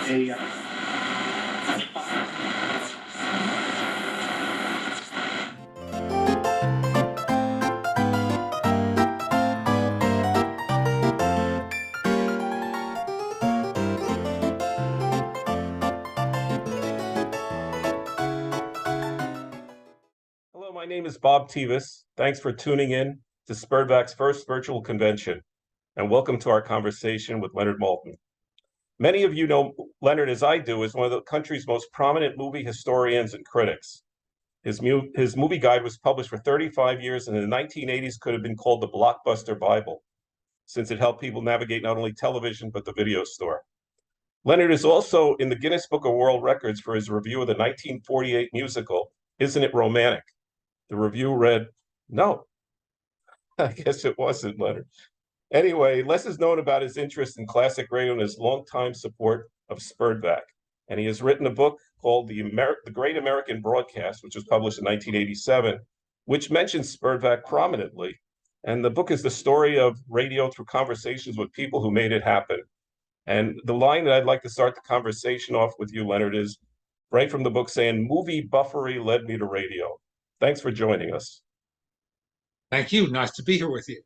Hello, my name is Bob Tevis. Thanks for tuning in to SPERDVAC's first virtual convention, and welcome to our conversation with Leonard Maltin. Many of you know Leonard, as I do, as one of the country's most prominent movie historians and critics. His movie guide was published for 35 years, and in the 1980s could have been called the Blockbuster Bible, since it helped people navigate not only television, but the video store. Leonard is also in the Guinness Book of World Records for his review of the 1948 musical, Isn't It Romantic? The review read, "No." I guess it wasn't, Leonard. Anyway, less is known about his interest in classic radio and his longtime support of SPERDVAC. And he has written a book called The Great American Broadcast, which was published in 1987, which mentions SPERDVAC prominently. And the book is the story of radio through conversations with people who made it happen. And the line that I'd like to start the conversation off with you, Leonard, is right from the book saying, "Movie buffery led me to radio." Thanks for joining us. Thank you. Nice to be here with you.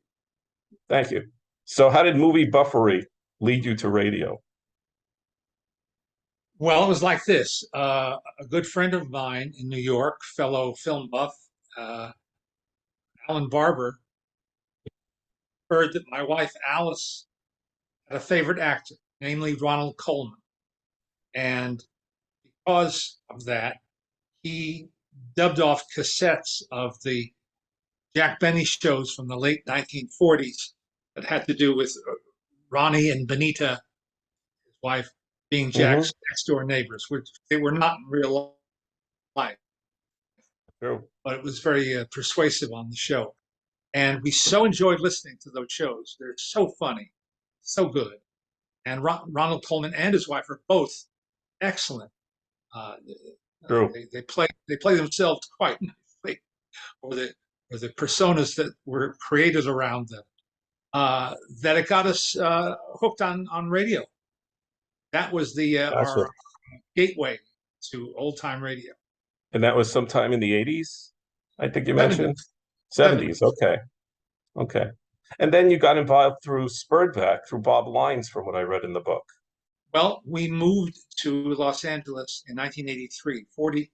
Thank you. So how did movie buffery lead you to radio? Well, it was like this. A good friend of mine in New York, fellow film buff, Alan Barber, heard that my wife Alice had a favorite actor, namely Ronald Colman. And because of that, he dubbed off cassettes of the Jack Benny shows from the late 1940s that had to do with Ronnie and Benita, his wife, being Jack's next door neighbors, which they were not in real life. True. But it was very persuasive on the show. And we so enjoyed listening to those shows. They're so funny, so good. And Ronald Colman and his wife are both excellent. True. They play themselves quite nicely, or the personas that were created around them. That it got us hooked on radio. That was our gateway to old time radio. And that was sometime in the 80s, I think you mentioned? 70s. Okay. And then you got involved through SPERDVAC, through Bob Lyons, from what I read in the book. Well, we moved to Los Angeles in 1983, 40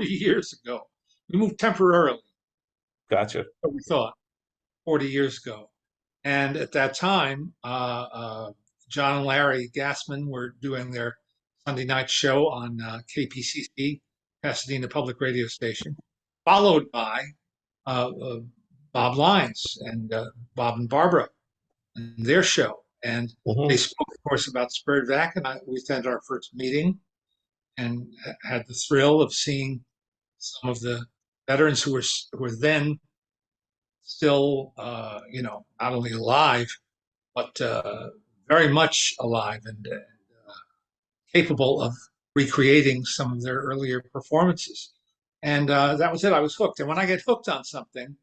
years ago. We moved temporarily. Gotcha. So we thought 40 years ago. And at that time, John and Larry Gassman were doing their Sunday night show on KPCC, Pasadena Public Radio Station, followed by Bob Lyons and Bob and Barbara and their show. And they spoke, of course, about SPERDVAC, and we attended our first meeting and had the thrill of seeing some of the veterans who were then still, not only alive, but very much alive and capable of recreating some of their earlier performances. And that was it. I was hooked. And when I get hooked on something,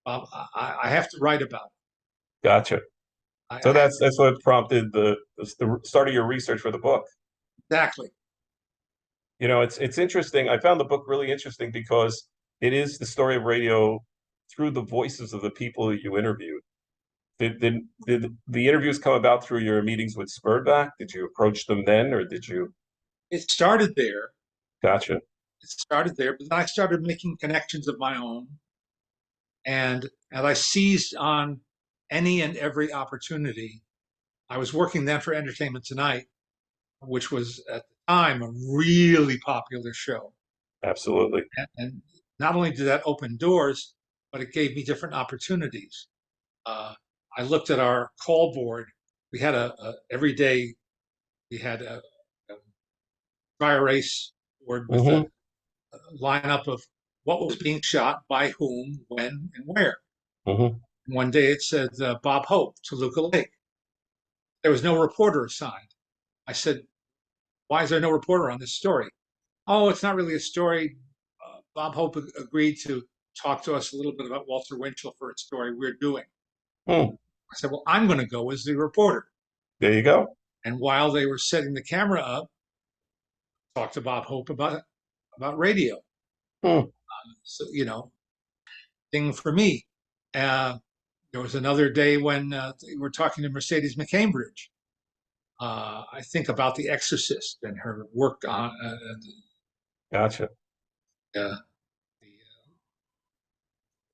I have to write about it. Gotcha. So that's what prompted the start of your research for the book. Exactly. You know, it's interesting. I found the book really interesting because it is the story of radio through the voices of the people that you interviewed. Did the interviews come about through your meetings with SPERDVAC? Did you approach them then, or did you? It started there. Gotcha. It started there, but then I started making connections of my own, and I seized on any and every opportunity. I was working then for Entertainment Tonight, which was at the time a really popular show. Absolutely. And not only did that open doors, but it gave me different opportunities. I looked at our call board. We had every day we had a dry erase board with a lineup of what was being shot, by whom, when, and where. One day it said Bob Hope, Toluca Lake. There was no reporter assigned. I said, "Why is there no reporter on this story?" "Oh, it's not really a story. Bob Hope agreed to talk to us a little bit about Walter Winchell for a story we're doing." I said, "Well, I'm going to go as the reporter." There you go. And while they were setting the camera up, talked to Bob Hope about radio. Hmm. So, thing for me. There was another day when we're talking to Mercedes McCambridge. I think about The Exorcist and her work on Gotcha. the,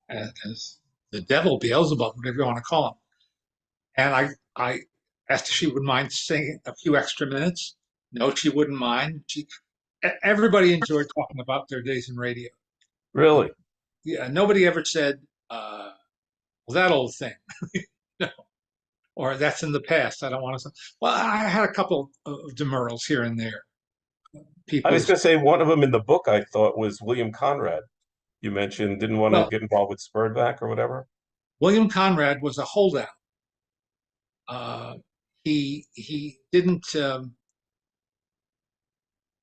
as the devil, Beelzebub, whatever you want to call him. And I asked if she would mind saying a few extra minutes. No, she wouldn't mind. Everybody enjoyed talking about their days in radio. Really? Yeah, nobody ever said, well, that old thing, no, or that's in the past. I don't want to say. Well, I had a couple of demurrals here and there. I People, was going to say one of them in the book I thought was William Conrad. You mentioned didn't want to well, get involved with SPERDVAC or whatever. William Conrad was a holdout. He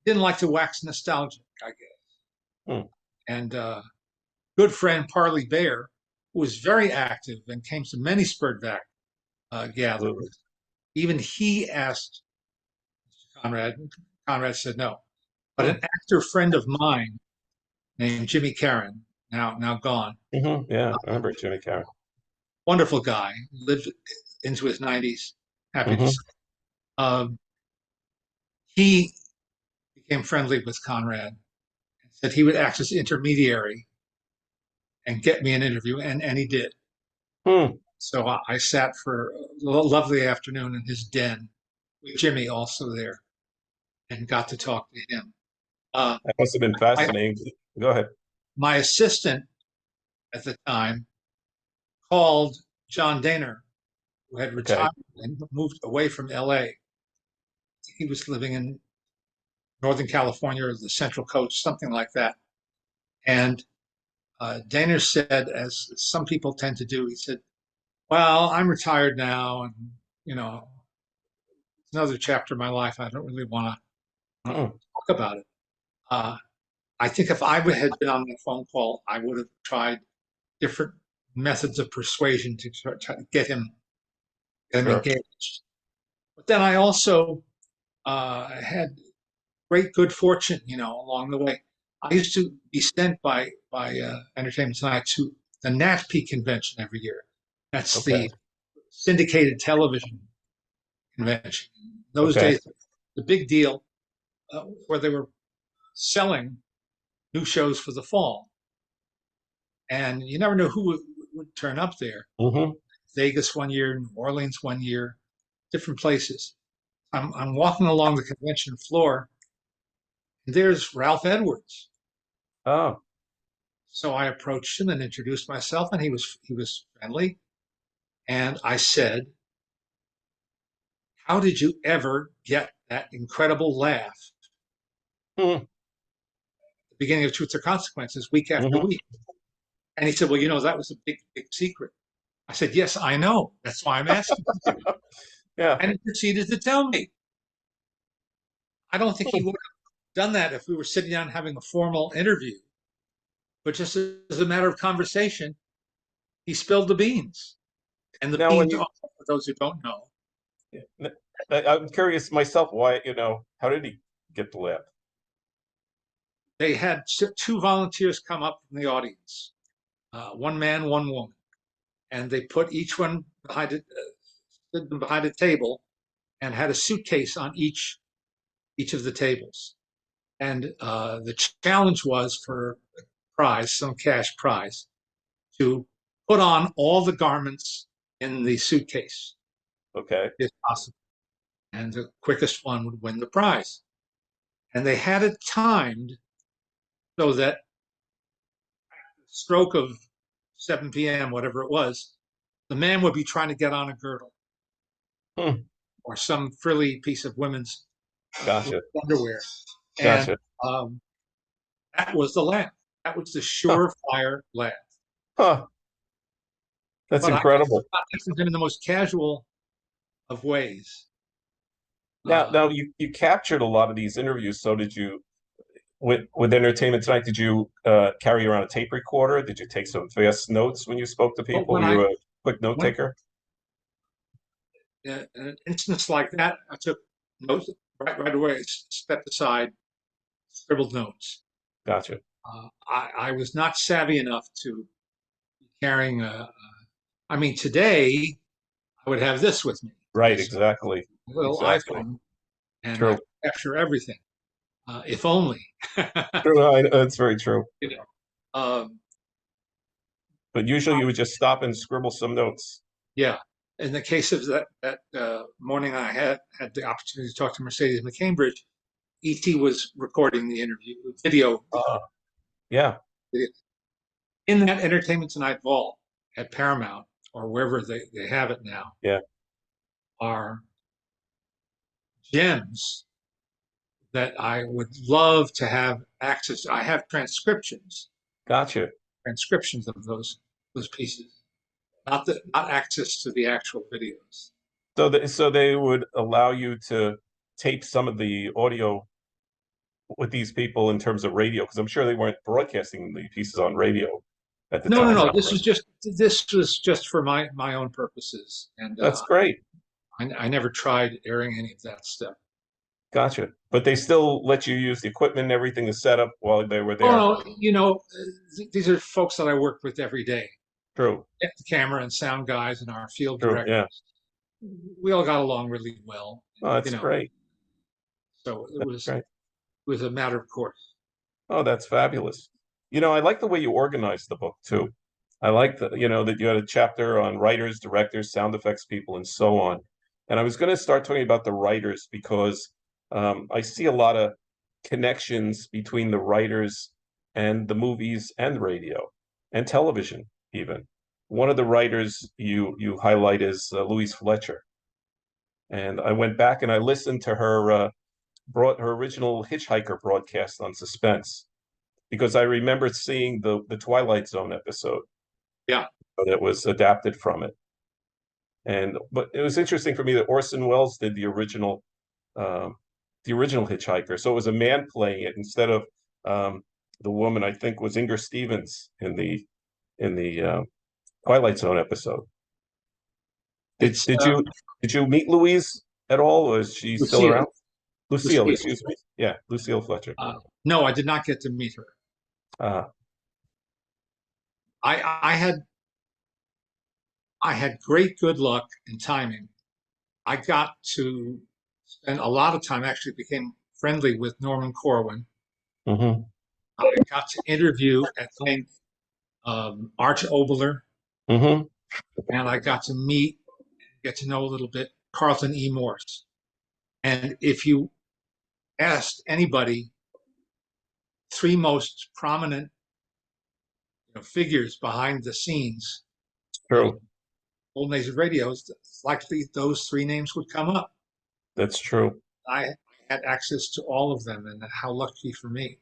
didn't like to wax nostalgic, I guess. Hmm. And good friend Parley Bear, who was very active and came to many SPERDVAC gatherings. Absolutely. Even he asked Conrad. Conrad said no. But an actor friend of mine named Jimmy Caron, now gone, Yeah, I remember Jimmy Carroll. wonderful guy, lived into his 90s, happy to Hmm. say. He became friendly with Conrad and said he would act as intermediary and get me an interview, and he did. Hmm. So I sat for a lovely afternoon in his den with Jimmy also there and got to talk to him. That must have been I, fascinating. Go ahead. my assistant at the time called John Daner, who had Okay. retired and moved away from LA. He was living in Northern California or the Central Coast, something like that. And Daner said, as some people tend to do, he said, well, I'm retired now, and it's another chapter of my life. I don't really want to Hmm. talk about it. I think if I had been on that phone call, I would have tried different methods of persuasion to try to get him Sure. engaged. But then I also had great good fortune, along the way. I used to be sent by Entertainment Tonight to the NATP convention every year. That's Okay. the syndicated television convention. In those Okay. days, the big deal where they were selling new shows for the fall, and you never know who would turn up there. Hmm. Vegas one year, New Orleans one year, different places. I'm walking along the convention floor, and there's Ralph Edwards. Oh, So I approached him and introduced myself, and he was friendly. And I said, "How did you ever get that incredible laugh hmm. at the beginning of Truth or Consequences, week after Hmm. week?" And he said, "Well, that was a big, big secret." I said, "Yes, I know. That's why I'm asking you." Yeah. And he proceeded to tell me. I don't think he would have done that if we were sitting down having a formal interview, but just as a matter of conversation, he spilled the beans. And the Now, when beans, you, are, for those who don't know, I'm curious myself, why, how did he get the laugh? they had two volunteers come up from the audience, one man, one woman, and they put each one stood them behind a table and had a suitcase on each of the tables. And the challenge was for a prize, some cash prize, to put on all the garments in the suitcase Okay. if possible. And the quickest one would win the prize. And they had it timed so that stroke of 7 p.m., whatever it was, the man would be trying to get on a girdle Hmm. or some frilly piece of women's Gotcha. underwear. And Gotcha. um, that was the laugh. That was the Huh. surefire laugh. Huh. That's But I incredible. contacted him in the most casual of ways. Now you captured a lot of these interviews. So did you with Entertainment Tonight? Did you carry around a tape recorder? Did you take some fast notes when you spoke to But people? when Were I you a quick note when taker? an instance like that, I took notes right away, stepped aside, scribbled notes. Gotcha. I was not savvy enough to be carrying I mean, today I would have this with me, Right, this exactly. little Exactly. iPhone, and I True. could capture everything. If only, True. That's very true. you know. Um, But usually you would just stop and scribble some notes. yeah. In the case of that morning, I had the opportunity to talk to Mercedes McCambridge. ET was recording the interview, video. Yeah. In that Entertainment Tonight vault at Paramount or wherever they have it now Yeah. are gems that I would love to have access to. I have Gotcha. transcriptions of those pieces, not access to the actual videos. So they would allow you to tape some of the audio with these people in terms of radio, because I'm sure they weren't broadcasting the pieces on radio at the No, no, time. no. This was just for my own purposes, and That's great. I never tried airing any of that stuff. Gotcha. But they still let you use the equipment and everything to set up while they were there. Oh no, these are folks that I work with every day. True. The camera and sound guys and our field True. Yeah. directors. We all got along really well, Oh, that's great. so it That's was great. it was a matter of course. Oh, that's fabulous. I like the way you organized the book too. I like that you had a chapter on writers, directors, sound effects people, and so on. And I was going to start talking about the writers because I see a lot of connections between the writers and the movies and radio and television even. One of the writers you highlight is Louise Fletcher. And I went back and I listened to brought her original Hitchhiker broadcast on Suspense because I remember seeing the Twilight Zone episode Yeah, that was adapted from it. But it was interesting for me that Orson Welles did um, the original Hitchhiker. So it was a man playing it instead of the woman I think was Inger Stevens in the Twilight Zone episode. Did it's did you did you meet Louise at all, or is she still Lucille. around? Lucille, Lucille. excuse me. Yeah, Lucille Fletcher. No, I did not get to meet her. Uh, I had great good luck and timing. I got to spend a lot of time. Actually, became friendly with Norman Corwin. hmm I got to interview at length Arch Oboler, hmm and I got to get to know a little bit Carlton E. Morse. And if you asked anybody, three most prominent figures behind the scenes of True. Golden Age of radios, likely those three names would come up. That's true. I had access to all of them, and how lucky for me.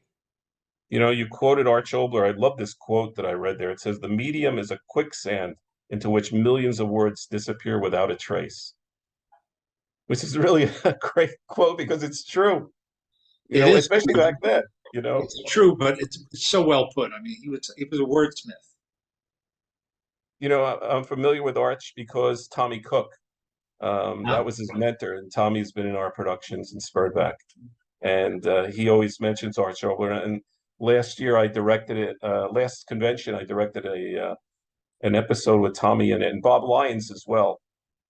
You quoted Arch Oboler. I love this quote that I read there. It says, "The medium is a quicksand into which millions of words disappear without a trace," which is really a great quote because it's true, It is especially back then. it's true, but it's so well put. I mean, he was a wordsmith. I'm familiar with Arch because Tommy Cook, Yeah, that was his mentor, and Tommy's been in our productions in SPERDVAC. And he always mentions Arch Oboler. And last year I directed it, last convention I directed an episode with Tommy in it, and Bob Lyons as well,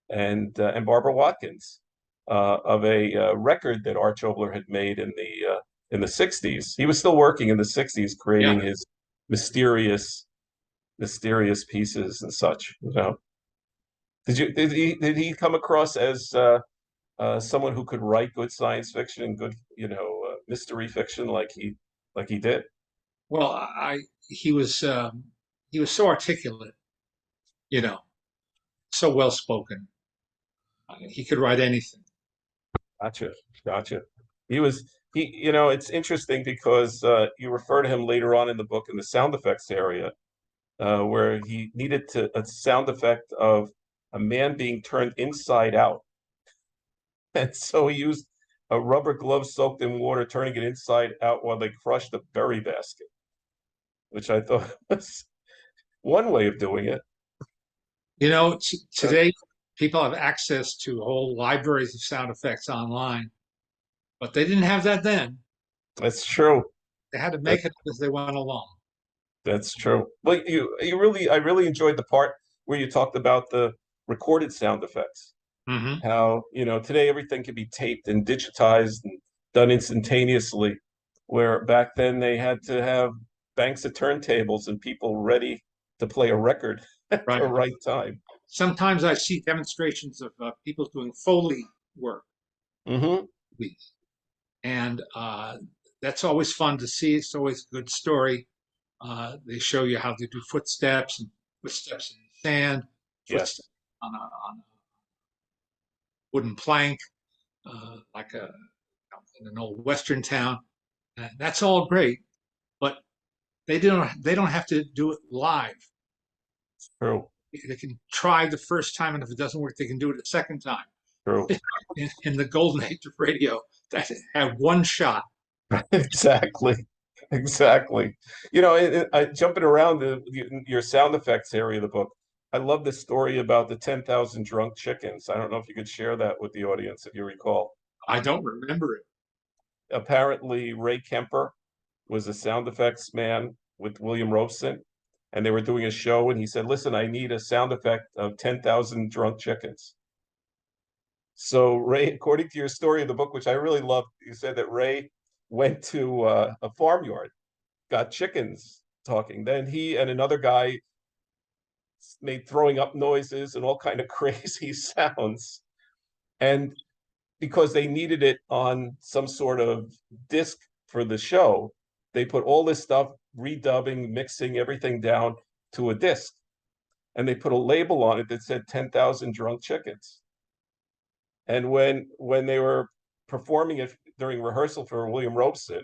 and Barbara Watkins, of a record that Arch Oboler had made in the 60s. He was still working in the 60s, yeah. creating his mysterious pieces and such. Did he come across as someone who could write good science fiction and good mystery fiction like he did? Well, he was so articulate, you know, so well spoken. He could write anything. Gotcha, gotcha. It's interesting because you refer to him later on in the book in the sound effects area, where he needed a sound effect of a man being turned inside out. And so he used a rubber glove soaked in water, turning it inside out while they crushed a berry basket, which I thought was one way of doing it. Today people have access to whole libraries of sound effects online, but they didn't have that then. That's true. They had to That, make it as they went along. that's true. Well, I really enjoyed the part where you talked about the recorded sound effects. Hmm. How, today everything can be taped and digitized and done instantaneously, where back then they had to have banks of turntables and people ready to play a record at the Right. right time. Sometimes I see demonstrations of people doing Foley work, Hmm. and that's always fun to see. It's always a good story. They show you how to do footsteps and footsteps in the sand, footsteps Yes, on a wooden plank, like in an old western town. That's all great, but they don't have to do it live. true, They can try the first time, and if it doesn't work, they can do it a second time. true. In the golden age of radio, that had one shot. Exactly. Exactly. Jumping around your sound effects area of the book, I love the story about the 10,000 drunk chickens. I don't know if you could share that with the audience, if you recall. I don't remember it. Apparently, Ray Kemper was a sound effects man with William Robeson, and they were doing a show, and he said, "Listen, I need a sound effect of 10,000 drunk chickens." So Ray, according to your story of the book, which I really loved, you said that Ray went to a farmyard, got chickens talking. Then he and another guy made throwing up noises and all kind of crazy sounds. And because they needed it on some sort of disc for the show, they put all this stuff, redubbing, mixing everything down to a disc. And they put a label on it that said 10,000 drunk chickens. And when they were performing it during rehearsal for William Robeson,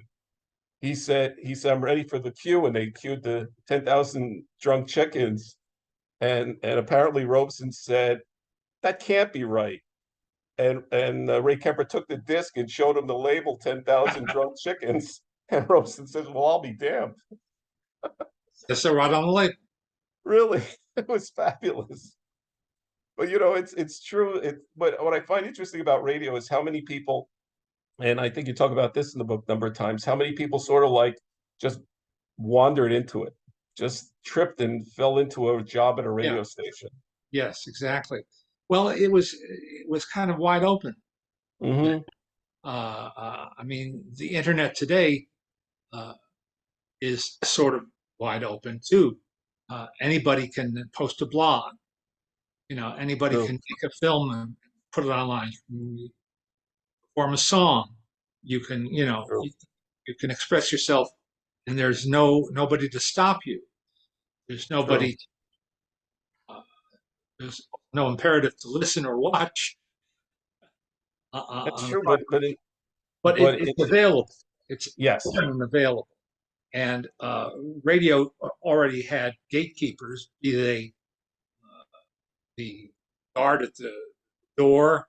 he said, "I'm ready for the cue," and they cued the 10,000 drunk chickens. And apparently Robeson said, "That can't be right." And Ray Kemper took the disc and showed him the label 10,000 drunk chickens. And Robeson says, "Well, I'll be damned." That's right on the label. Really, it was fabulous. But it's true. But what I find interesting about radio is how many people, and I think you talk about this in the book a number of times, how many people sort of like just wandered into it, just tripped and fell into a job at a Yeah. radio station. Yes, exactly. Well, it was kind of wide open. Hmm. I mean, the internet today uh, is sort of wide open too. Anybody can post a blog. Anybody True, can take a film and put it online. You can perform a song. You can, true. you can express yourself, and there's nobody to stop you. There's True. nobody. Uh, there's no imperative to listen or watch. That's On the true, but but it's available. It's yes. open and available. And radio already had gatekeepers, be they the guard at the door,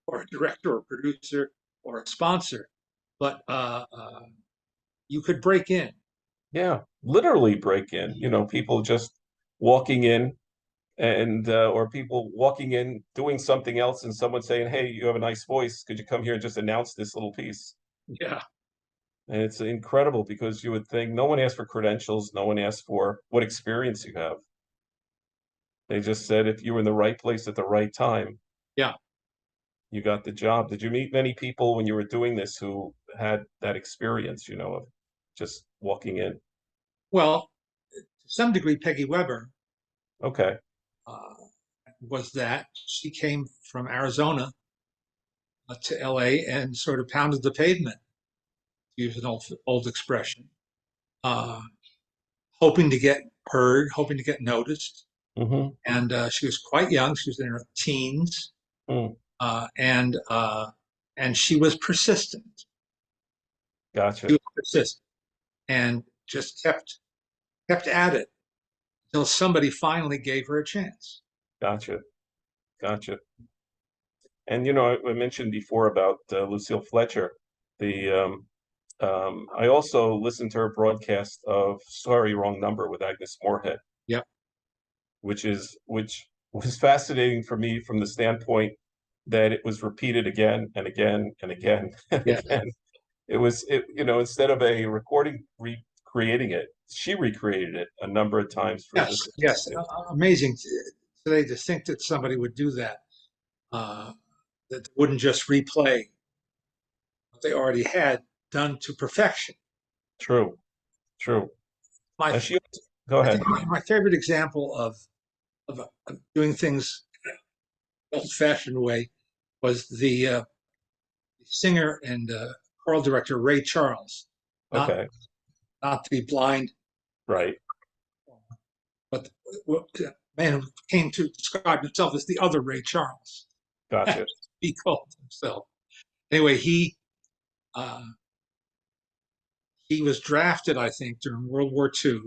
or a director or producer or a sponsor. But you could break in. Yeah, literally break in, people just walking in and or people walking in doing something else and someone saying, "Hey, you have a nice voice. Could you come here and just announce this little piece?" Yeah, And it's incredible because you would think no one asked for credentials, no one asked for what experience you have. They just said if you were in the right place at the right time, yeah. you got the job. Did you meet many people when you were doing this who had that experience, of just walking in? Well, to some degree, Peggy Weber Okay. uh, was that. She came from Arizona to LA and sort of pounded the pavement, to use an old expression, uh, hoping to get heard, hoping to get noticed. Mm-hmm. And she was quite young; she was in her teens, Mm. uh, and uh, and she was persistent. She Gotcha. was persistent and just kept at it until somebody finally gave her a chance. Gotcha. Gotcha. And I mentioned before about Lucille Fletcher. The I also listened to her broadcast of "Sorry, Wrong Number" with Agnes Moorehead, Yep. which was fascinating for me from the standpoint that it was repeated again and again and again and Yeah. again. Instead of a recording recreating it, she recreated it a number of times for Yes. listeners Yes. to. Amazing today to think that somebody would do that. That wouldn't just replay what they already had done to perfection. True, true. My, And she, go I ahead. think my favorite example of doing things old-fashioned way was the singer and choral director Ray Charles, not Okay, not the blind, right. but the man who came to describe himself as the other Ray Charles. Gotcha. He called himself. Anyway, uh, he was drafted, I think, during World War II,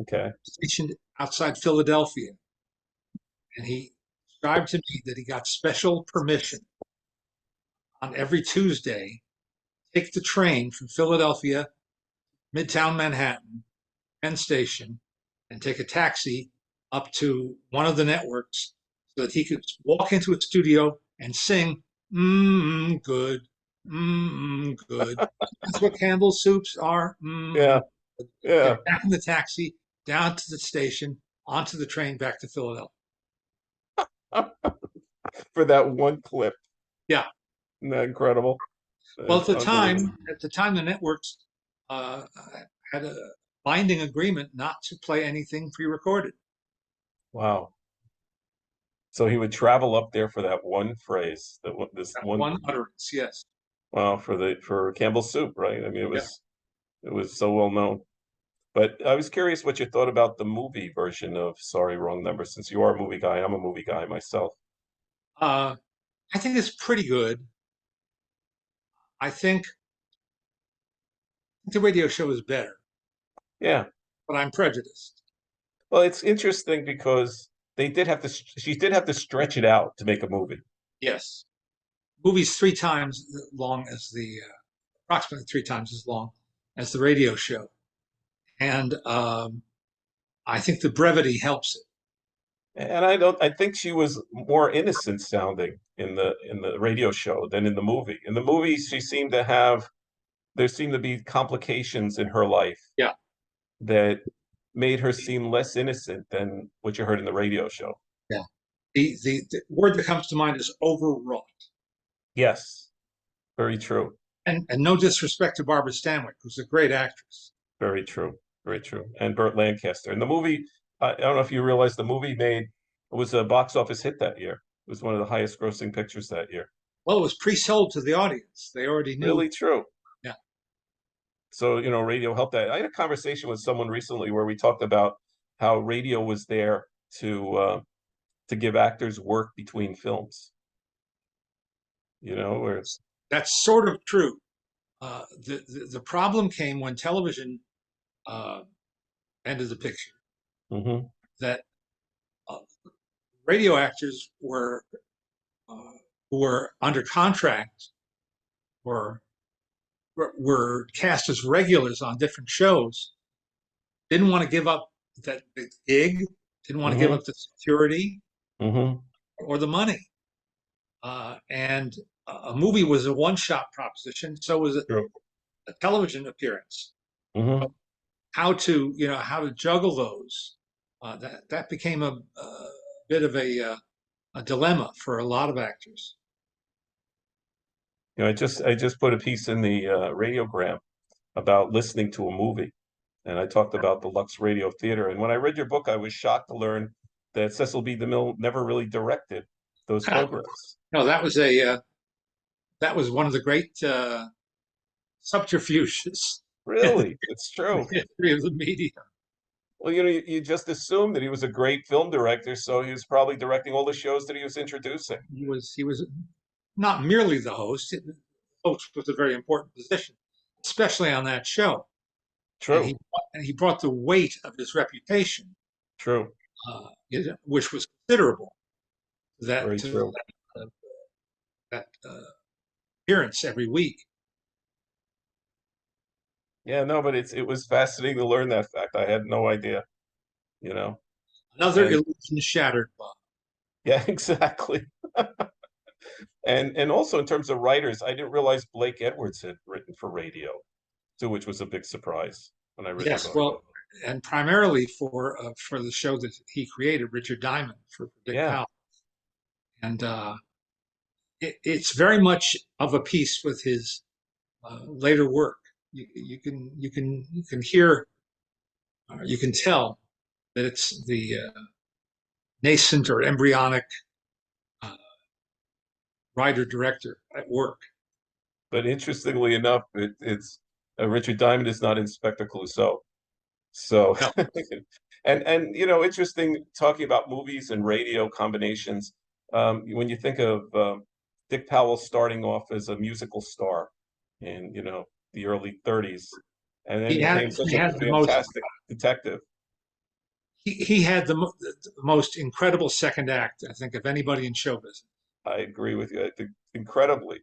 Okay. stationed outside Philadelphia, and he described to me that he got special permission on every Tuesday take the train from Philadelphia, Midtown Manhattan, Penn Station, and take a taxi up to one of the networks so that he could walk into a studio and sing, good, good. That's what Campbell soups are. Yeah, yeah. Get back in the taxi, down to the station, onto the train back to Philadelphia. For that one clip. Yeah. Isn't that incredible? Well, It's unbelievable. at the time, the networks uh, had a binding agreement not to play anything pre-recorded. Wow. So he would travel up there for that one phrase, this That one, one utterance, yes. wow, for Campbell's soup, right? I mean, Yeah. it was so well known. But I was curious what you thought about the movie version of Sorry, Wrong Number, since you are a movie guy. I'm a movie guy myself. Uh, I think it's pretty good. I think the radio show is better, Yeah. but I'm prejudiced. Well, it's interesting because she did have to stretch it out to make a movie. Yes. Movie's three times as long as approximately three times as long as the radio show. And I think the brevity helps it. And I think she was more innocent sounding in the radio show than in the movie. In the movie, there seemed to be complications in her life Yeah. that made her seem less innocent than what you heard in the radio show. Yeah. The word that comes to mind is overwrought. Yes, very true. And no disrespect to Barbara Stanwyck, who's a great actress. Very true. Very true. And Burt Lancaster. And the movie, I don't know if you realize the movie it was a box office hit that year. It was one of the highest grossing pictures that year. Well, it was pre-sold to the audience. They already knew. Really true. Yeah. So, radio helped that. I had a conversation with someone recently where we talked about how radio was there to give actors work between films. Where That's sort of true. The problem came when television uh, entered the picture. hmm That uh, radio actors uh, who were under contract or were cast as regulars on different shows didn't want to give up that big gig, didn't want to give hmm up the security hmm or the money. And a movie was a one-shot proposition, so was True. a television appearance. hmm How to juggle those. That became a bit of a dilemma for a lot of actors. I just put a piece in the radiogram about listening to a movie, and I talked about the Lux Radio Theater. And when I read your book, I was shocked to learn that Cecil B. DeMille never really directed those programs. No, that was one of the great subterfuges in Really, it's the true. history of the media. Well, you just assume that he was a great film director, so he was probably directing all the shows that he was introducing. He was not merely the host. Host was a very important position, especially on that show. And True, he brought the weight of his reputation, true, which was considerable. That very true. uh, that appearance every week. Yeah, no, but it was fascinating to learn that fact. I had no idea, you know. Another And illusion shattered, Bob. Yeah, exactly. And also in terms of writers, I didn't realize Blake Edwards had written for radio too, which was a big surprise when I read the Yes, book. well, and primarily for the show that he created, Richard Diamond for Dick Yeah, Powell, and it's very much of a piece with his later work. You can hear, you can tell that it's the nascent or embryonic uh, writer director at work. but interestingly enough, it's Richard Diamond is not Inspector Clouseau. So, No, and interesting talking about movies and radio combinations. When you think of Dick Powell starting off as a musical star in the early 30s, and then he had became such he a had the most fantastic detective. he had the most incredible second act, I think, of anybody in show business. I agree with you. I think incredibly,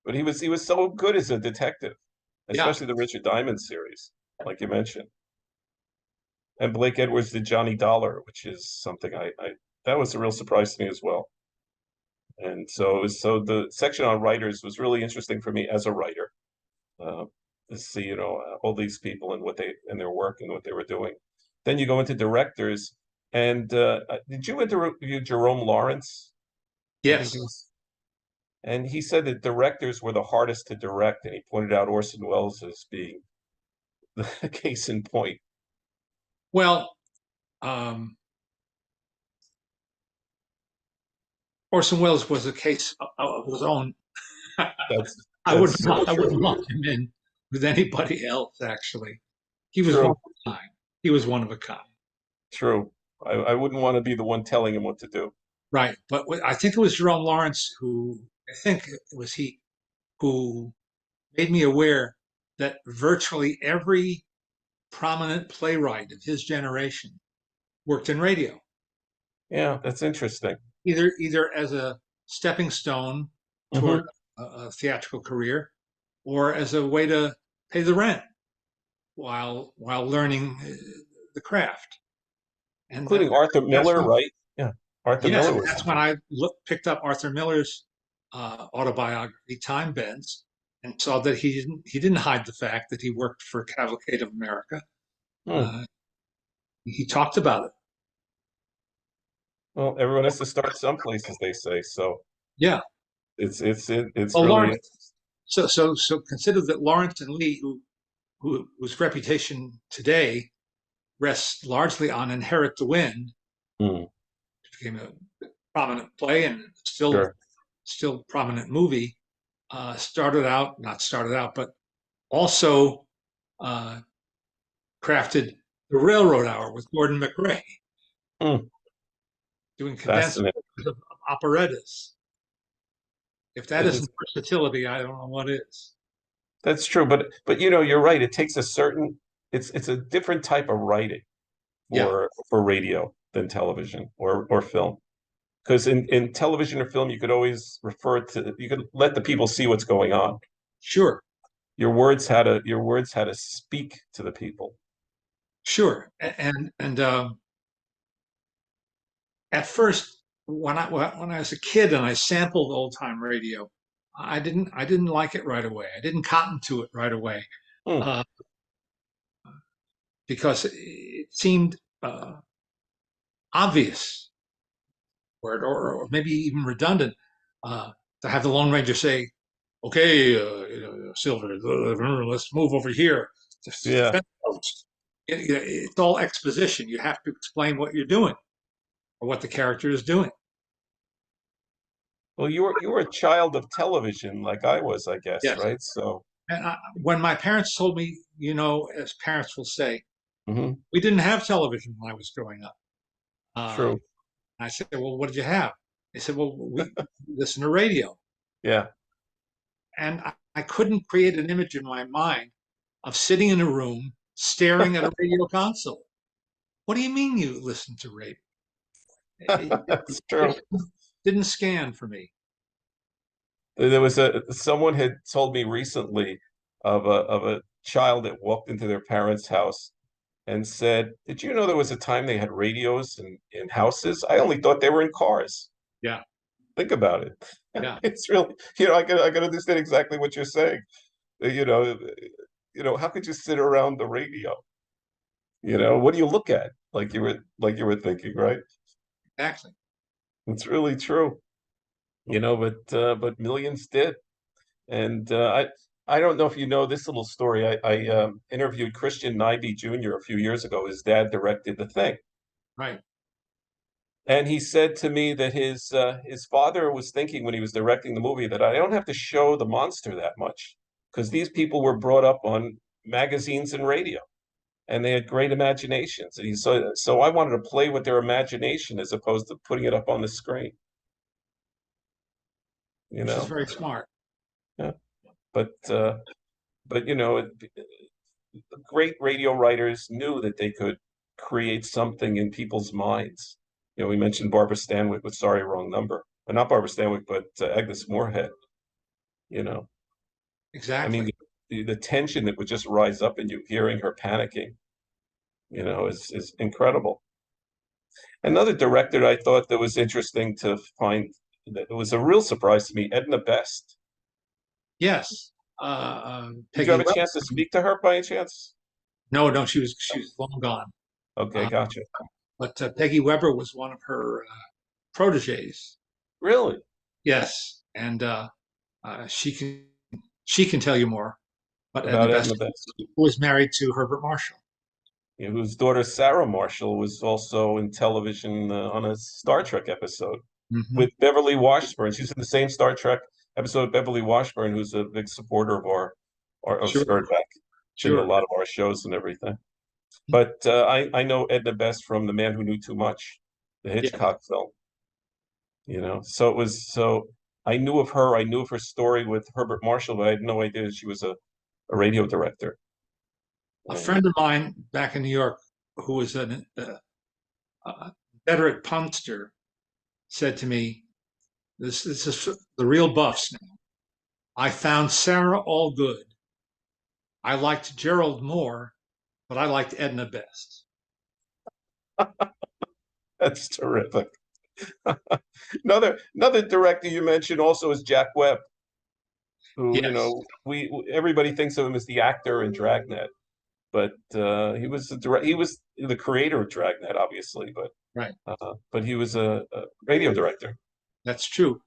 but he was so good as a detective, Yeah, especially the Richard Diamond series, like you mentioned. And Blake Edwards did Johnny Dollar, which is something I that was a real surprise to me as well. And so the section on writers was really interesting for me as a writer, uh, to see all these people and what they and their work and what they were doing. Then you go into directors, and did you interview Jerome Lawrence? I think he yes. was, and he said that directors were the hardest to direct, and he pointed out Orson Welles as being the case in point. Well, um, Orson Welles was a case of his own. That's I would that's so not, I wouldn't true. lump him in with anybody else. Actually, he was one True, of a kind. He was one of a kind. true. I wouldn't want to be the one telling him what to do. Right. But I think it was Jerome Lawrence I think it was he who made me aware that virtually every prominent playwright of his generation worked in radio, Yeah, that's interesting. either as a stepping stone toward Hmm. a theatrical career or as a way to pay the rent while learning the craft. And Including Arthur that's Miller, when, right? Yeah, Arthur yes, Miller and was. that's when I picked up Arthur Miller's autobiography, Time Bends, and saw that he didn't hide the fact that he worked for Cavalcade of America. Hmm. Uh, he talked about it. Well, everyone has to start someplace, as they say. So Yeah. it's Well, really Lawrence. So consider that Lawrence and Lee, whose reputation today rests largely on Inherit the Wind, hmm, which became a prominent play and still sure. still prominent movie. Not started out, but also uh, crafted the Railroad Hour with Gordon McRae, Hmm, doing condensed fascinating. of operettas. If that It's isn't versatility, I don't know what is. That's true, but you're right. It takes a certain it's a different type of writing Yeah, for radio than television or film. Because in television or film, you could always you could let the people see what's going on. sure, Your words had to speak to the people. sure. And at first, when I was a kid and I sampled old time radio, I didn't like it right away. I didn't cotton to it right away Hmm. uh, because it seemed obvious or maybe even redundant uh, to have the Lone Ranger say, "Okay, Silver, let's move over here." Yeah. It's all exposition. You have to explain what you're doing or what the character is doing. Well, you were a child of television, like I was, I guess, Yes. right? So, And when my parents told me, as parents will say, mhm, we didn't have television when I was growing up. true. I said, well, what did you have? They said, well, we listen to radio. Yeah. And I couldn't create an image in my mind of sitting in a room staring at a radio console. What do you mean you listen to radio? It That's true. just didn't scan for me. There was someone had told me recently of a child that walked into their parents' house and said, "Did you know there was a time they had radios in houses? I only thought they were in cars." Yeah. Think about it. Yeah. It's really, I can understand exactly what you're saying. You know, how could you sit around the radio? What do you look at? Like you were thinking, right? Exactly. It's really true. But millions did. And I don't know if you know this little story. I interviewed Christian Nyby Jr. a few years ago. His dad directed The Thing. Right. And he said to me that his father was thinking when he was directing the movie that I don't have to show the monster that much because these people were brought up on magazines and radio and they had great imaginations. And so I wanted to play with their imagination as opposed to putting it up on the screen, you Which is know. very smart. Yeah. But great radio writers knew that they could create something in people's minds. We mentioned Barbara Stanwyck with Sorry, Wrong Number. Not Barbara Stanwyck, but Agnes Moorehead. You know, I mean, Exactly. the tension that would just rise up in you hearing her panicking, is incredible. Another director I thought that was interesting to find that it was a real surprise to me, Edna Best. Yes. Did you Peggy have a Webb. chance to speak to her by any chance? No, no, she was long gone. Okay, Uh, gotcha. but Peggy Webber was one of her proteges. Really? Yes, and she can tell you more. But Edna About Best Edna Best, was married to Herbert Marshall. whose daughter Sarah Marshall was also in television on a Star Trek episode Hmm. with Beverly Washburn. She's in the same Star Trek episode of Beverly Washburn, who's a big supporter of of Sure, SPERDVAC. It's in a sure. lot of our shows and everything. But I know Edna Best from The Man Who Knew Too Much, the Yeah. Hitchcock film. So I knew of her. I knew of her story with Herbert Marshall, but I had no idea she was a radio director. A And friend of mine back in New York, who was a veteran punster, said to me, "This is the real buffs now. I found Sarah Allgood. I liked Gerald more, but I liked Edna best." that's terrific. Another director you mentioned also is Jack Webb, who Yes, we everybody thinks of him as the actor in Dragnet, but he was the creator of Dragnet, obviously, right. but he was a radio director. That's true.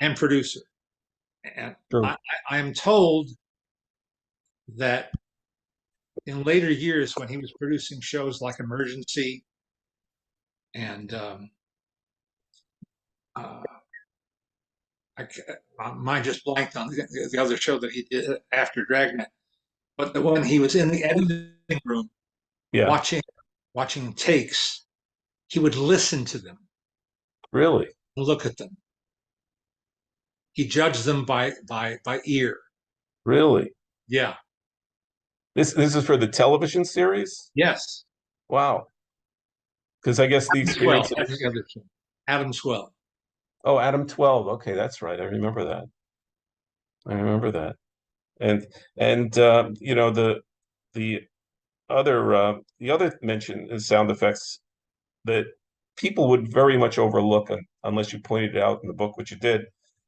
And producer. And True. I am told that in later years, when he was producing shows like Emergency and uh, my mind just blanked on the other show that he did after Dragnet. But when he was in the editing room Yeah, watching takes, he would listen to them, really, look at them. He judged them by ear. really. Yeah. This is for the television series. Yes. Wow, because I guess the Well, experience of that's the other show. Adam Swell. oh, Adam 12. Okay, that's right. I remember that. I remember that. And the the other mention in sound effects that people would very much overlook unless you pointed it out in the book, which you did,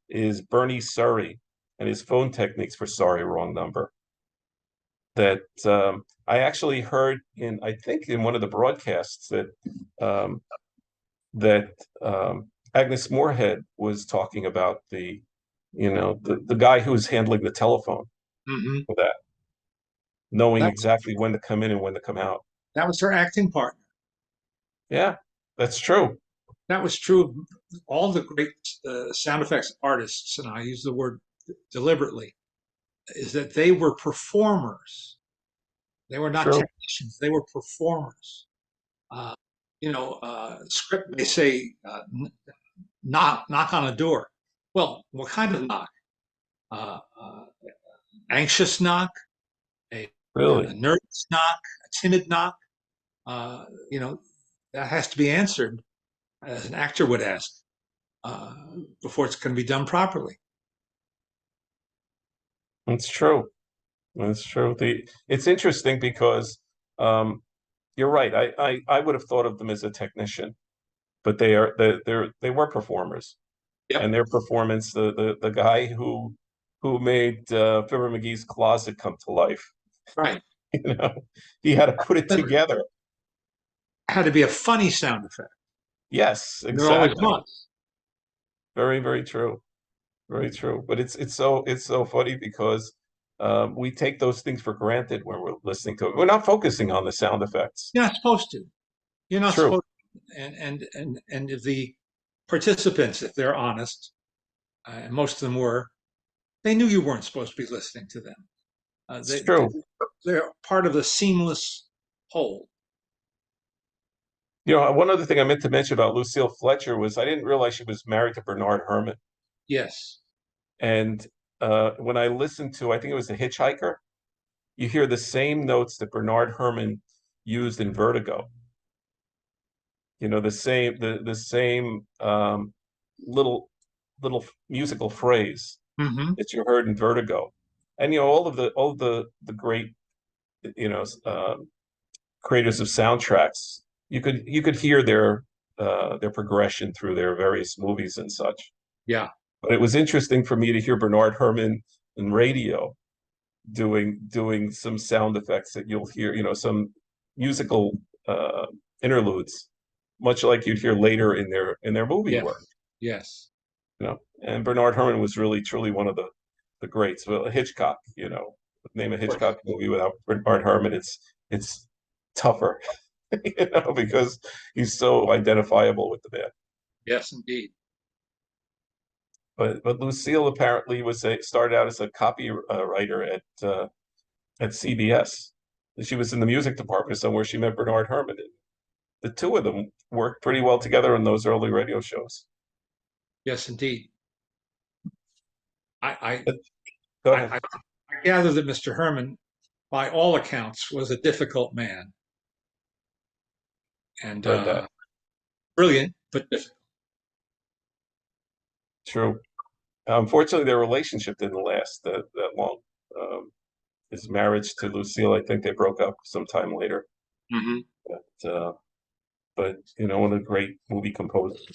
is Bernie Surrey and his phone techniques for Sorry, Wrong Number. That I actually heard I think in one of the broadcasts um, that Agnes Moorehead was talking about the guy who was handling the telephone Hmm. for that, knowing That exactly when to come in and when to come out. that was her acting partner. Yeah, that's true. That was true of all the great sound effects artists, and I use the word deliberately, is that they were performers. They were not True. technicians. They were performers. Uh, script may say knock on a door. Well, what kind of knock? Uh, uh, Anxious knock, a, a Really. nervous knock, a timid knock. Uh, you know that has to be answered as an actor would ask uh, before it's going to be done properly. It's true. It's true. It's interesting because um, you're right. I would have thought of them as a technician, but they were performers, Yep. and their performance, the guy who made Fibber McGee's Closet come to life, Right. you know, he had to put it But together. had to be a funny sound effect. Yes, There always exactly. was. Very, very true. Very true. But it's so funny because we take those things for granted when we're listening to it. We're not focusing on the sound effects. You're not supposed to. You're not True. supposed to. And if the participants, if they're honest, and most of them were, they knew you weren't supposed to be listening to them. It's true. They're part of the seamless whole. You know, one other thing I meant to mention about Lucille Fletcher was I didn't realize she was married to Bernard Herrmann. Yes. And when I listened to, I think it was The Hitchhiker, you hear the same notes that Bernard Herrmann used in Vertigo. You know, the same little musical phrase Mm-hmm. that you heard in Vertigo. And you know, all of the great, you know, creators of soundtracks, you could hear their progression through their various movies and such. Yeah. But it was interesting for me to hear Bernard Herrmann in radio doing some sound effects that you'll hear, you know, some musical uh, interludes, much like you'd hear later in their movie Yes. work. Yes. You know, and Bernard Herrmann was really truly one of the greats. Well, Hitchcock, you know, name a Of course. Hitchcock movie without Bernard Herrmann, it's tougher, you know, because he's so identifiable with the man. Yes, indeed. But Lucille apparently started out as a copywriter at CBS. She was in the music department somewhere. She met Bernard Herrmann. The two of them worked pretty well together in those early radio shows. Yes, indeed. I But, go I, ahead. I, I gather that Mr. Herman, by all accounts, was a difficult man and Heard that. brilliant, but difficult. True. Unfortunately, their relationship didn't last that long. Um, his marriage to Lucille, I think they broke up sometime later. Mm-hmm. But, but you know, one of the great movie composers.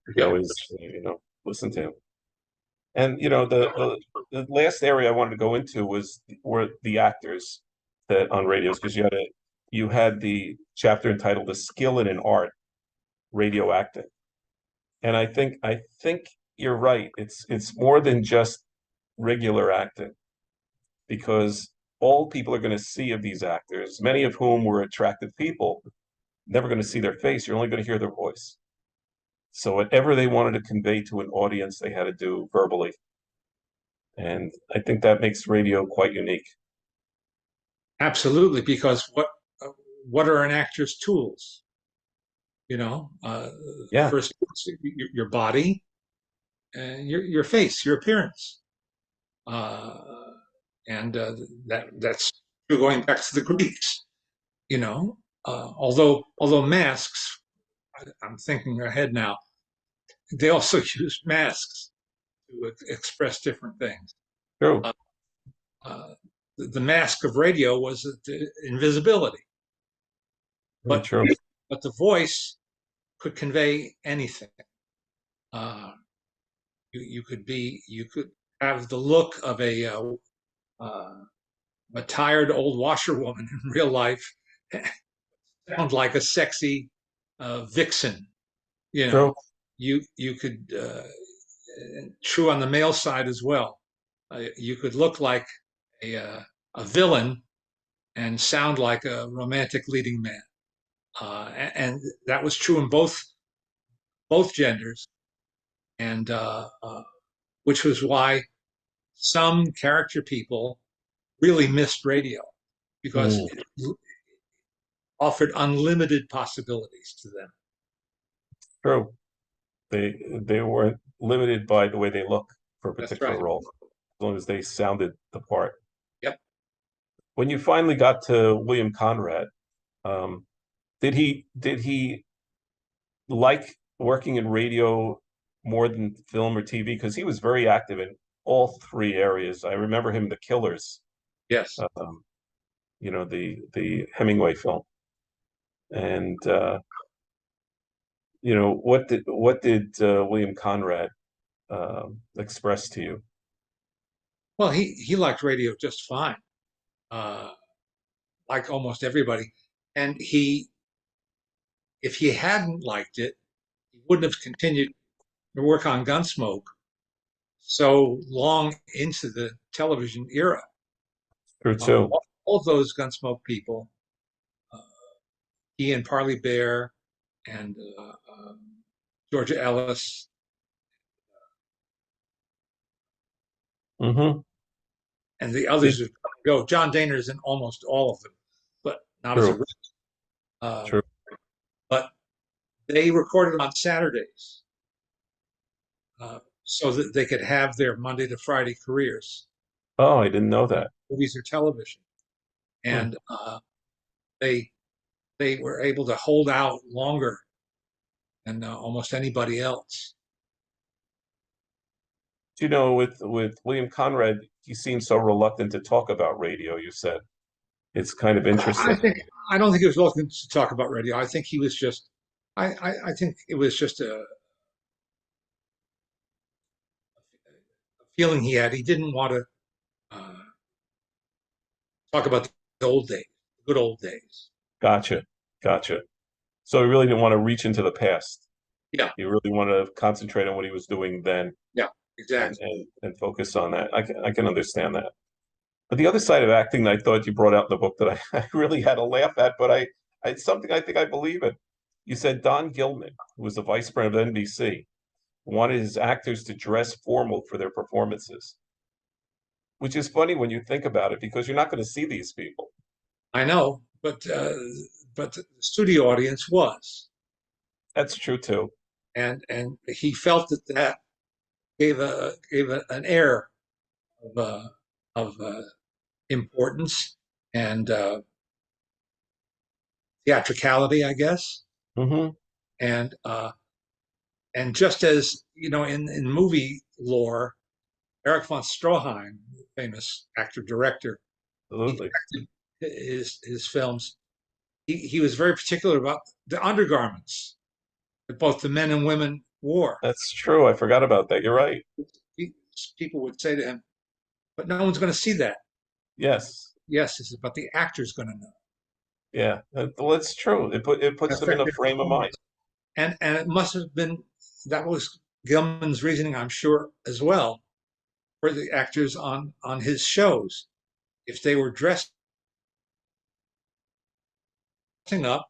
You Yep. always, you know, listen to him. And you know, the last area I wanted to go into were the actors that on radios, because you had the chapter entitled "The Skill in an Art, Radio Acting." And I think you're right. It's more than just regular acting, because all people are going to see of these actors, many of whom were attractive people, never going to see their face. You're only going to hear their voice. So whatever they wanted to convey to an audience, they had to do verbally. And I think that makes radio quite unique. Absolutely, because what are an actor's tools? You know, Yeah, first your body and your face, your appearance, uh, and that's going back to the Greeks. You know, although masks, I'm thinking ahead now. They also used masks to express different things. true. Uh, the mask of radio was the invisibility, Very but true. but the voice could convey anything. Uh, you could have the look of uh, a tired old washerwoman in real life, sound like a sexy vixen. You know, True. you could true on the male side as well. You could look like a villain and sound like a romantic leading man, and that was true in both genders, and which was why some character people really missed radio because Mm, it offered unlimited possibilities to them. true. They weren't limited by the way they look for a That's particular right. role, as long as they sounded the part. Yep. When you finally got to William Conrad, um, did he like working in radio more than film or TV? Because he was very active in all three areas. I remember him in The Killers, Yes. um, you know, the Hemingway film, and what did William Conrad express to you? Well, he liked radio just fine, uh, like almost everybody. And if he hadn't liked it, he wouldn't have continued to work on Gunsmoke so long into the television era. True too. All those Gunsmoke people, uh, he and Parley Bear and Georgia Ellis, Hmm. and the others who go. John Dehner is in almost all of them, but not as a True, rookie. Uh, true. but they recorded on Saturdays so that they could have their Monday to Friday careers, Oh, I didn't know that. movies or television, Hmm. and they they were able to hold out longer than almost anybody else. With William Conrad, he seems so reluctant to talk about radio, you said. It's kind of I interesting. think I don't think he was looking to talk about radio. I think he was just I think it was just a feeling he had. He didn't want to talk about the old days, the good old days. Gotcha, gotcha. So he really didn't want to reach into the past. Yeah, He really wanted to concentrate on what he was doing then yeah, and exactly. and, and focus on that. I can understand that. But the other side of acting that I thought you brought out in the book that I really had a laugh at, but it's something I think I believe in. You said Don Gilman, who was the vice president of NBC, wanted his actors to dress formal for their performances, which is funny when you think about it because you're not going to see these people. I know, but the studio audience was, That's true too. and he felt that that an air of importance and theatricality, I guess, Hmm. and just as in movie lore, Eric von Stroheim, famous actor director, he Absolutely. directed his films. He was very particular about the undergarments that both the men and women wore. That's true. I forgot about that. You're right. He, People would say to him, "But no one's going to see that." Yes. Yes, he said, but the actor's going to know. Yeah. Well, it's true. It puts them in a Affected frame of mind. performance. And it must have been that was Gilman's reasoning, I'm sure, as well, for the actors on his shows. If they were dressing up,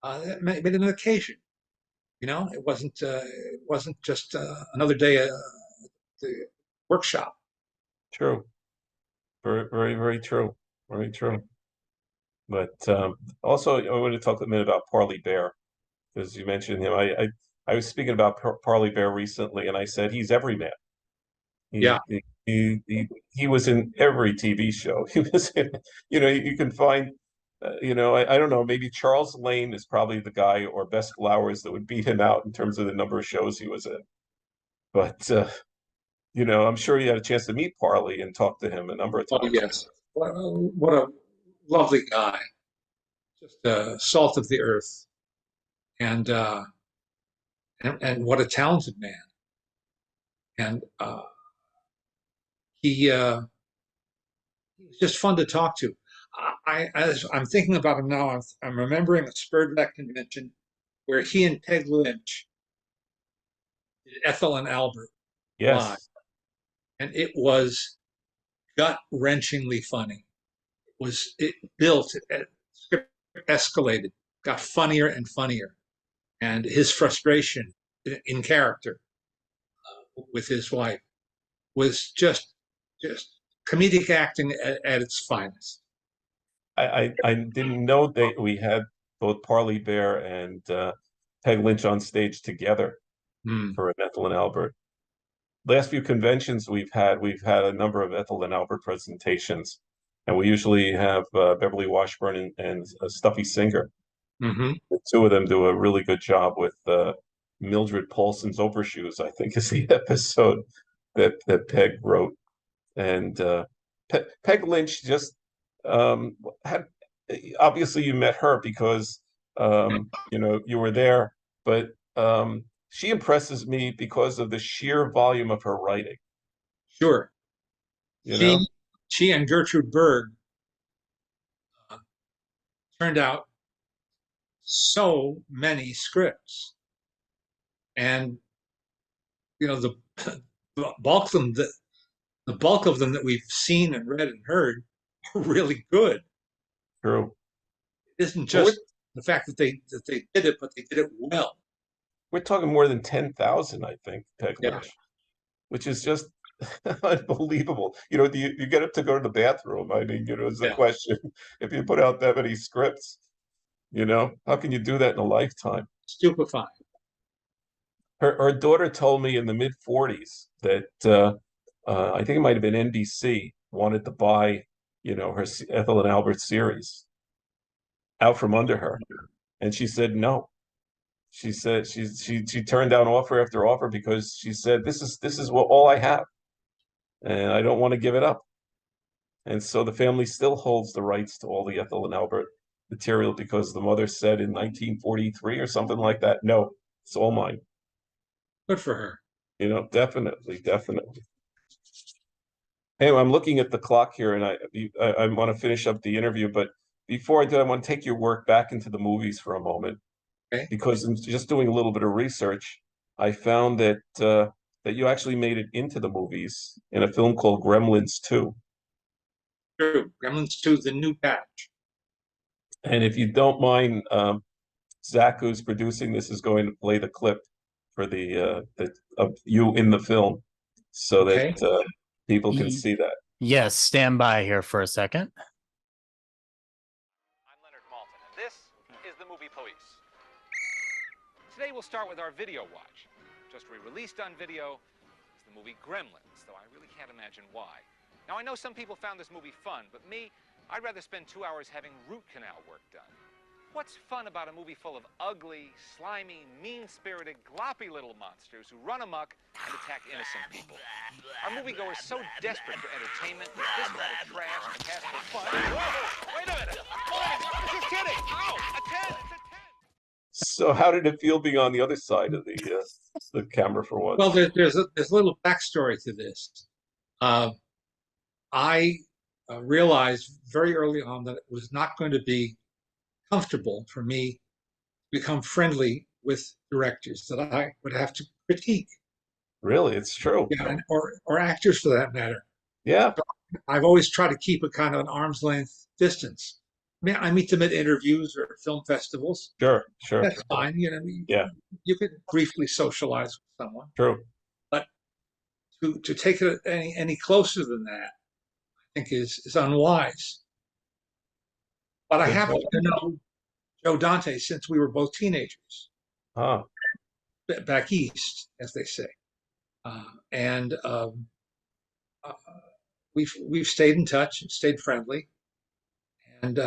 it made it an occasion. It wasn't just another day at the workshop. True. Very, very, very true. Very true. But also, I want to talk a minute about Parley Bear because you mentioned him. I was speaking about Parley Bear recently, and I said he's every man. Yeah. He was in every TV show. He was in, you can find, I don't know, maybe Charles Lane is probably the guy or Bess Flowers that would beat him out in terms of the number of shows he was in. But I'm sure you had a chance to meet Parley and talk to him a number of Oh times. yes. What a lovely guy. Just salt of the earth, and what a talented man. And he was just fun to talk to. As I'm thinking about him now, I'm remembering a SPERDVAC convention where he and Peg Lynch did Ethel and Albert live, Yes, and it was gut wrenchingly funny. It built, it escalated, got funnier and funnier, and his frustration in character with his wife was just comedic acting at its finest. I didn't know that we had both Parley Bear and Peg Lynch on stage together Mm. for Ethel and Albert. Last few conventions we've had a number of Ethel and Albert presentations, and we usually have Beverly Washburn and Stuffy Singer. Hmm. The two of them do a really good job with Mildred Paulson's Overshoes, I think is the episode that Peg wrote. And Peg Lynch just had obviously you met her because you were there, but she impresses me because of the sheer volume of her writing, Sure. you know? She and Gertrude Berg uh, turned out so many scripts, and the bulk of them that the bulk of them that we've seen and read and heard are really good. True. It isn't But just the fact that they did it, but they did it well. we're talking more than 10,000, I think, Peg Yeah, Lynch, which is just unbelievable. Do you get up to go to the bathroom? I mean, it's a yeah, question. If you put out that many scripts, how can you do that in a lifetime? stupefying. Her daughter told me in the mid 40s that I think it might have been NBC wanted to buy, her Ethel and Albert series out from under her, and she said no. She said she turned down offer after offer because she said this is what all I have, and I don't want to give it up. And so the family still holds the rights to all the Ethel and Albert material because the mother said in 1943 or something like that, no, it's all mine. Good for her. Definitely, definitely. Anyway, I'm looking at the clock here, and I want to finish up the interview, but before I do, I want to take your work back into the movies for a moment Okay, because I'm just doing a little bit of research. I found that you actually made it into the movies in a film called Gremlins 2. true. Gremlins 2, the new patch. And if you don't mind, Zach, who's producing this, is going to play the clip for the of you in the film, so that Okay. people can see that. Yes, stand by here for a second. I'm Leonard Maltin, and this is the Movie Police. Today we'll start with our video watch. Just re-released on video is the movie Gremlins, though I really can't imagine why. Now, I know some people found this movie fun, but me, I'd rather spend 2 hours having root canal work done. What's fun about a movie full of ugly, slimy, mean-spirited, gloppy little monsters who run amok and attack innocent people? Our moviegoers so desperate for entertainment that this kind of trash and cast for fun. Whoa, wait a minute! This is kidding! Ow! A 10! It's a 10! So, how did it feel being on the other side of the camera for once? Well, there's a little backstory to this. I realized very early on that it was not going to be comfortable for me to become friendly with directors, that I would have to critique, Really, it's true. or actors for that matter. Yeah, I've always tried to keep a kind of an arm's length distance. I mean, I meet them at interviews or film festivals. sure. That's fine. Yeah, You could briefly socialize with someone, true. but to take it any closer than that, I think is unwise. But I Good happen point. to know Joe Dante since we were both teenagers Ah, back east, as they say, and uh, we've stayed in touch and stayed friendly. And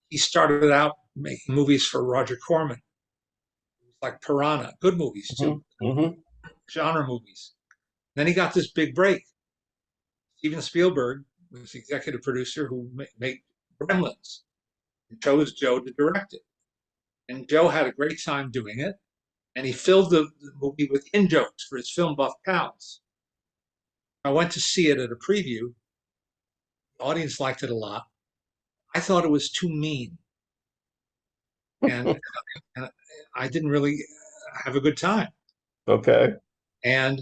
he started out making movies for Roger Corman, like Piranha, good movies too, mm-hmm. genre movies. Then he got this big break. Steven Spielberg was the executive producer who made Gremlins and chose Joe to direct it. And Joe had a great time doing it. And he filled the movie with in-jokes for his film buff pals. I went to see it at a preview. The audience liked it a lot. I thought it was too mean. And, and I didn't really have a good time. Okay, And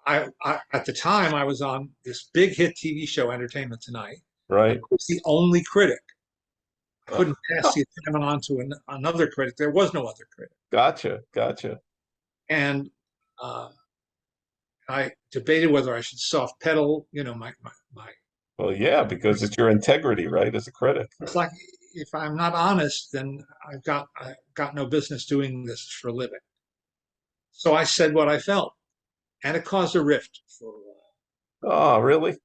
at the time, I was on this big hit TV show, Entertainment Tonight. I right. was the only critic. I couldn't pass the assignment on to another critic. There was no other critic. Gotcha. And uh, I debated whether I should soft pedal, my. Well, yeah, because it's your integrity, right, as a critic. It's like, if I'm not honest, then I've got no business doing this for a living. So I said what I felt, and it caused a rift for a while. Oh, really?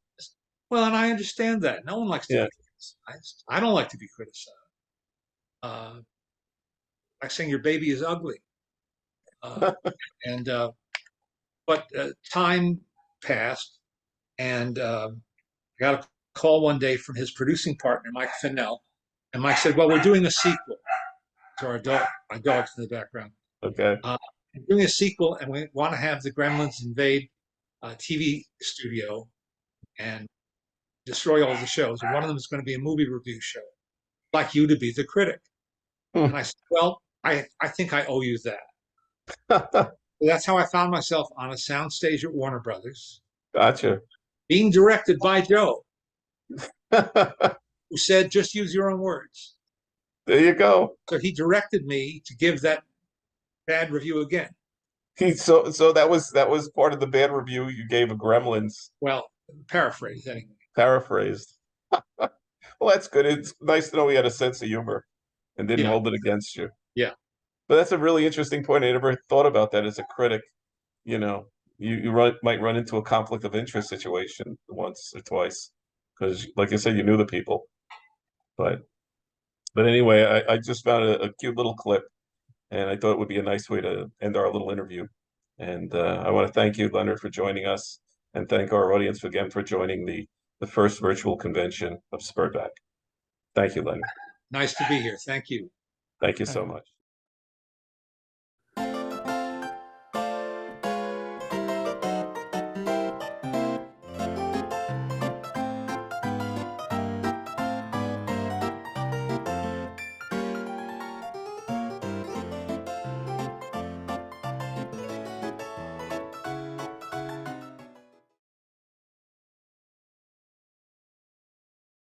Well, and I understand that. No one likes to Yeah. be criticized. I don't like to be criticized. Like saying your baby is ugly. Uh, and but time passed, and I got a call one day from his producing partner, Mike Fennell, and Mike said, "Well, we're doing a sequel to our dog. My dog's in the background. Okay. We're doing a sequel, and we want to have the Gremlins invade a TV studio and destroy all the shows. And one of them is going to be a movie review show. I'd like you to be the critic. And I said, well, I think I owe you that. So that's how I found myself on a soundstage at Warner Brothers, Gotcha. being directed by Joe, who said, just use your own words. There you go. So he directed me to give that bad review again. So that was part of the bad review you gave of Gremlins, Well, paraphrase anyway. paraphrased. Well, that's good. It's nice to know he had a sense of humor and didn't Yeah. hold it against you. Yeah. But that's a really interesting point. I never thought about that as a critic. You know, you might run into a conflict of interest situation once or twice because, like I said, you knew the people. But anyway, I just found a cute little clip, and I thought it would be a nice way to end our little interview. And I want to thank you, Leonard, for joining us, and thank our audience again for joining the first virtual convention of SPERDVAC. Thank you, Leonard. Nice to be here. Thank you. Thank you so much.